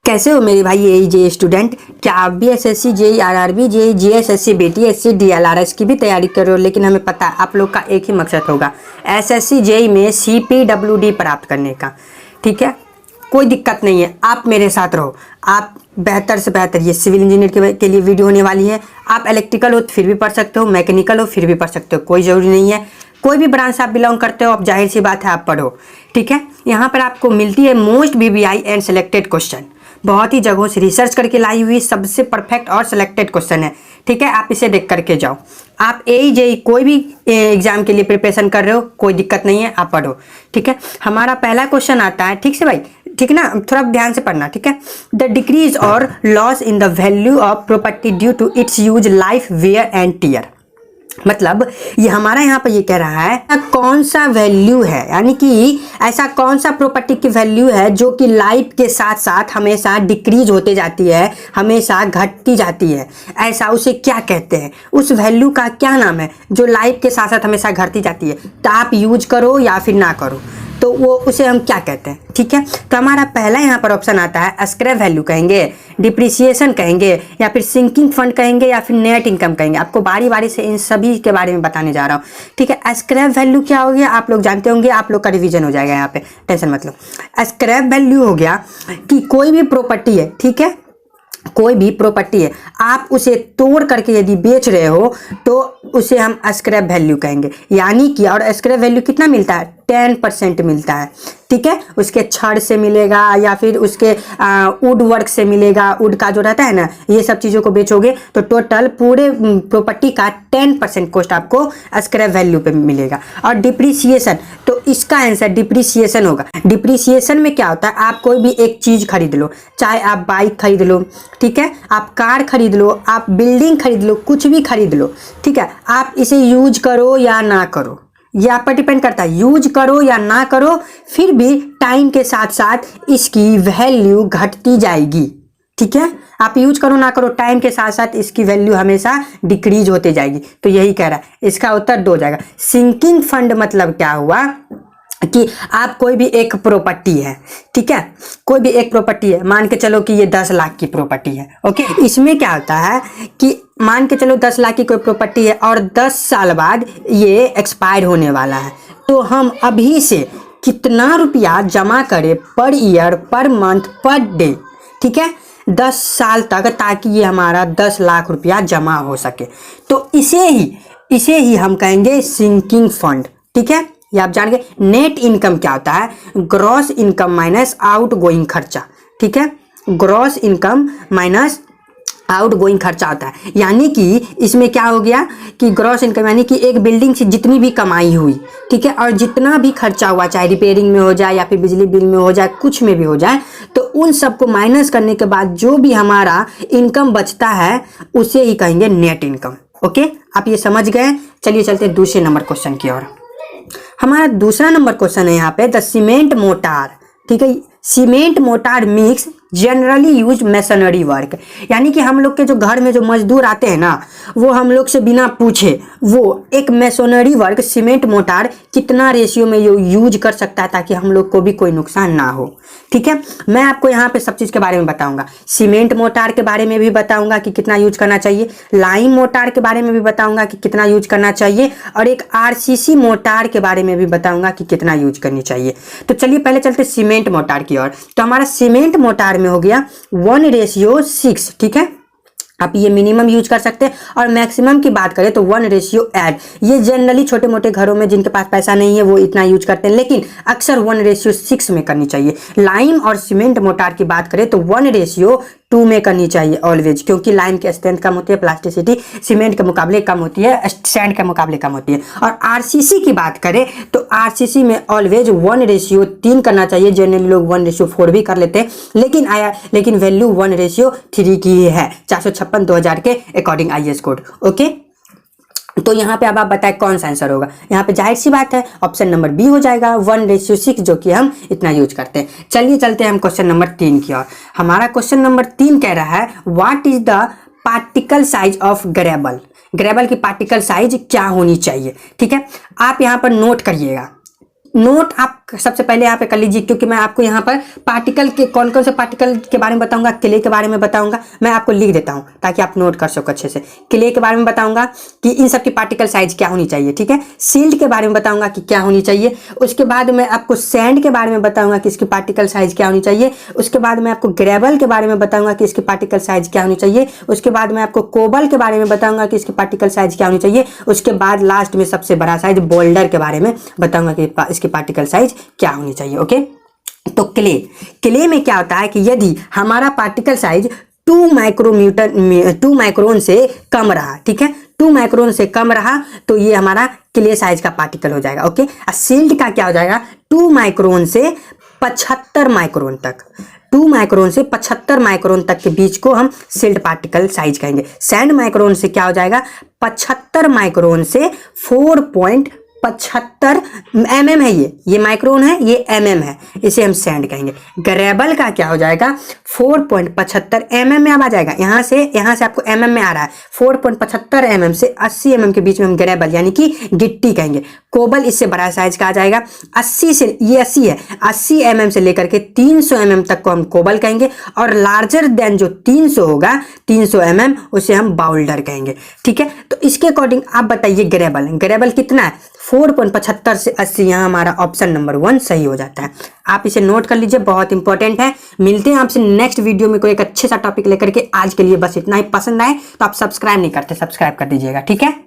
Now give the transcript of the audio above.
कैसे हो मेरे भाई ये जे स्टूडेंट। क्या आप भी SSC JE RRB JE GSSC BTSC DLRS की भी तैयारी कर रहे हो, लेकिन हमें पता है आप लोग का एक ही मकसद होगा एसएससी जेई में सीपीडब्ल्यूडी प्राप्त करने का। ठीक है, कोई दिक्कत नहीं है, आप मेरे साथ रहो। आप बेहतर से बेहतर, ये सिविल इंजीनियर के लिए वीडियो होने वाली है। आप इलेक्ट्रिकल हो फिर भी पढ़ सकते हो, मैकेनिकल हो फिर भी पढ़ सकते हो, कोई ज़रूरी नहीं है। कोई भी ब्रांच से आप बिलोंग करते हो, अब जाहिर सी बात है आप पढ़ो। ठीक है, यहाँ पर आपको मिलती है most VVI and selected question, बहुत ही जगहों से रिसर्च करके लाई हुई सबसे परफेक्ट और सिलेक्टेड क्वेश्चन है। ठीक है, आप इसे देख करके जाओ। आप एई जेई कोई भी एग्जाम के लिए प्रिपरेशन कर रहे हो, कोई दिक्कत नहीं है, आप पढ़ो। ठीक है, हमारा पहला क्वेश्चन आता है, ठीक से भाई, ठीक है ना, थोड़ा ध्यान से पढ़ना। ठीक है, द डिक्रीज और loss in the value of property due to its use life wear and tear. मतलब ये हमारा यहाँ पर ये कह रहा है कौन सा वैल्यू है, यानी कि ऐसा कौन सा प्रॉपर्टी की वैल्यू है जो कि लाइफ के साथ साथ हमेशा डिक्रीज होते जाती है, हमेशा घटती जाती है। ऐसा उसे क्या कहते हैं, उस वैल्यू का क्या नाम है जो लाइफ के साथ साथ हमेशा घटती जाती है। तो आप यूज करो या फिर ना करो, तो वो उसे हम क्या कहते हैं। ठीक है, तो हमारा पहला यहाँ पर ऑप्शन आता है स्क्रैप वैल्यू कहेंगे, डिप्रिसिएशन कहेंगे, या फिर सिंकिंग फंड कहेंगे, या फिर नेट इनकम कहेंगे। आपको बारी बारी से इन सभी के बारे में बताने जा रहा हूँ। ठीक है, स्क्रैप वैल्यू क्या हो गया आप लोग जानते होंगे, आप लोग का रिवीजन हो जाएगा यहाँ पे, टेंशन मत लो। स्क्रैप वैल्यू हो गया कि कोई भी प्रॉपर्टी है, ठीक है, कोई भी प्रॉपर्टी है, आप उसे तोड़ करके यदि बेच रहे हो तो उसे हम स्क्रैप वैल्यू कहेंगे। यानी कि और स्क्रैप वैल्यू कितना मिलता है, 10% मिलता है। ठीक है, उसके छड़ से मिलेगा या फिर उसके वुड वर्क से मिलेगा, वुड का जो रहता है ना, ये सब चीज़ों को बेचोगे तो टोटल पूरे प्रॉपर्टी का 10% कॉस्ट आपको स्क्रैप वैल्यू पे मिलेगा। और डिप्रिसिएशन, तो इसका आंसर डिप्रिसिएशन होगा। डिप्रिसिएशन में क्या होता है, आप कोई भी एक चीज़ खरीद लो, चाहे आप बाइक खरीद लो, ठीक है, आप कार खरीद लो, आप बिल्डिंग खरीद लो, कुछ भी खरीद लो। ठीक है, आप इसे यूज करो या ना करो, ये आप पर डिपेंड करता है, यूज करो या ना करो, फिर भी टाइम के साथ साथ इसकी वैल्यू घटती जाएगी। ठीक है, आप यूज करो ना करो, टाइम के साथ साथ इसकी वैल्यू हमेशा डिक्रीज होते जाएगी। तो यही कह रहा है, इसका उत्तर 2 हो जाएगा। सिंकिंग फंड मतलब क्या हुआ कि आप कोई भी एक प्रॉपर्टी है, ठीक है, कोई भी एक प्रॉपर्टी है, मान के चलो कि ये 10 लाख की प्रॉपर्टी है। ओके, इसमें क्या होता है कि मान के चलो 10 लाख की कोई प्रॉपर्टी है और 10 साल बाद ये एक्सपायर होने वाला है, तो हम अभी से कितना रुपया जमा करें per year, per month, per day, ठीक है, 10 साल तक, ताकि ये हमारा 10 लाख रुपया जमा हो सके। तो इसे ही हम कहेंगे सिंकिंग फंड। ठीक है, ये आप जान गए। नेट इनकम क्या होता है, gross income minus out going खर्चा। ठीक है, gross income minus out going खर्चा होता है। यानी कि इसमें क्या हो गया कि ग्रॉस इनकम यानी कि एक बिल्डिंग से जितनी भी कमाई हुई, ठीक है, और जितना भी खर्चा हुआ, चाहे रिपेयरिंग में हो जाए या फिर बिजली बिल में हो जाए, कुछ में भी हो जाए, तो उन सबको माइनस करने के बाद जो भी हमारा इनकम बचता है उसे ही कहेंगे नेट इनकम। ओके, आप ये समझ गए। चलिए चलते दूसरे नंबर क्वेश्चन की ओर। हमारा दूसरा नंबर क्वेश्चन है यहाँ पे द सीमेंट मोटार। ठीक है, cement motor mix generally use masonry work, यानी कि हम लोग के जो घर में जो मजदूर आते हैं ना, वो हम लोग से बिना पूछे वो एक मैसनरी वर्क सीमेंट मोटार कितना रेशियो में यूज कर सकता है ताकि हम लोग को भी कोई नुकसान ना हो। ठीक है, मैं आपको यहाँ पे सब चीज़ के बारे में बताऊंगा। सीमेंट मोटार के बारे में भी बताऊंगा कि कितना यूज करना चाहिए, लाइम मोटार के बारे में भी बताऊंगा कि कितना यूज करना चाहिए, और एक आरसीसी मोटार के बारे में भी बताऊंगा कि कितना यूज करनी चाहिए। तो चलिए पहले चलते सीमेंट मोटार की ओर। तो हमारा सीमेंट मोटार में हो गया 1:6। ठीक है, आप ये मिनिमम यूज कर सकते हैं, और मैक्सिमम की बात करें तो 1:8। ये जनरली छोटे मोटे घरों में जिनके पास पैसा नहीं है वो इतना यूज करते हैं, लेकिन अक्सर 1:6 में करनी चाहिए। लाइम और सीमेंट मोटार की बात करें तो 1:2 में करनी चाहिए ऑलवेज, क्योंकि लाइम की स्ट्रेंथ कम होती है, प्लास्टिसिटी सीमेंट के मुकाबले कम होती है, सैंड के मुकाबले कम होती है। और आरसीसी की बात करें तो आरसीसी में ऑलवेज 1:3 करना चाहिए। जनरली लोग 1:4 भी कर लेते हैं, लेकिन वैल्यू 1:3 की ही है, 456/2000 के अकॉर्डिंग आईएस कोड। ओके, तो यहाँ पे अब आप बताएं कौन सा आंसर होगा। यहाँ पे जाहिर सी बात है ऑप्शन नंबर बी हो जाएगा, 1:6, जो कि हम इतना यूज करते हैं। चलिए चलते हैं हम क्वेश्चन नंबर 3 की ओर। हमारा क्वेश्चन नंबर 3 कह रहा है what is the particle size of gravel. Gravel की पार्टिकल साइज क्या होनी चाहिए। ठीक है, आप यहाँ पर नोट करिएगा, नोट आप सबसे पहले यहाँ पे कर लीजिए, क्योंकि मैं आपको यहाँ पर पार्टिकल के कौन कौन से पार्टिकल के बारे में बताऊंगा, क्ले के बारे में बताऊंगा, मैं आपको लिख देता हूँ ताकि आप नोट कर सको अच्छे से। क्ले के बारे में बताऊंगा कि इन सब की पार्टिकल साइज क्या होनी चाहिए, ठीक है। सिल्ट के बारे में बताऊंगा कि क्या होनी चाहिए। उसके बाद मैं आपको सैंड के बारे में बताऊंगा कि इसकी पार्टिकल साइज क्या होनी चाहिए। उसके बाद मैं आपको ग्रेवल के बारे में बताऊंगा कि इसकी पार्टिकल साइज क्या होनी चाहिए। उसके बाद मैं आपको कोबल के बारे में बताऊंगा कि इसकी पार्टिकल साइज क्या होनी चाहिए। उसके बाद लास्ट में सबसे बड़ा साइज बोल्डर के बारे में बताऊंगा कि इसकी पार्टिकल साइज क्या होनी चाहिए। ओके, तो क्ले में क्या होता है कि यदि हमारा पार्टिकल साइज 2 माइक्रोन से कम रहा, ठीक है, 2 माइक्रोन से कम रहा तो ये हमारा क्ले साइज का पार्टिकल हो जाएगा। ओके, और सिल्ट का क्या हो जाएगा, 2 माइक्रोन से 75 माइक्रोन तक, 2 माइक्रोन से 75 माइक्रोन तक के बीच को हम सिल्ट पार्टिकल साइज कहेंगे। सैंड माइक्रोन से क्या हो जाएगा, 75 माइक्रोन से 4.75 mm है, ये माइक्रोन है, ये mm है, इसे हम सैंड कहेंगे। ग्रेबल का क्या हो जाएगा, 4.75 mm में अब आ जाएगा, यहाँ से आपको mm में आ रहा है, 4.75 mm से 80 mm के बीच में हम ग्रेबल यानी कि गिट्टी कहेंगे। कोबल इससे बड़ा साइज का आ जाएगा, 80 से, ये 80 है, 80 mm से लेकर के 300 mm तक को हम कोबल कहेंगे, और लार्जर देन जो 300 होगा, 300 mm, उसे हम बाउल्डर कहेंगे, ठीक है। तो इसके अकॉर्डिंग आप बताइए ग्रेबल कितना है, 4.75 से 80, यहाँ हमारा ऑप्शन नंबर 1 सही हो जाता है। आप इसे नोट कर लीजिए, बहुत इंपॉर्टेंट है। मिलते हैं आपसे नेक्स्ट वीडियो में कोई एक अच्छे सा टॉपिक लेकर के। आज के लिए बस इतना ही। पसंद आए तो आप सब्सक्राइब नहीं करते, सब्सक्राइब कर दीजिएगा, ठीक है।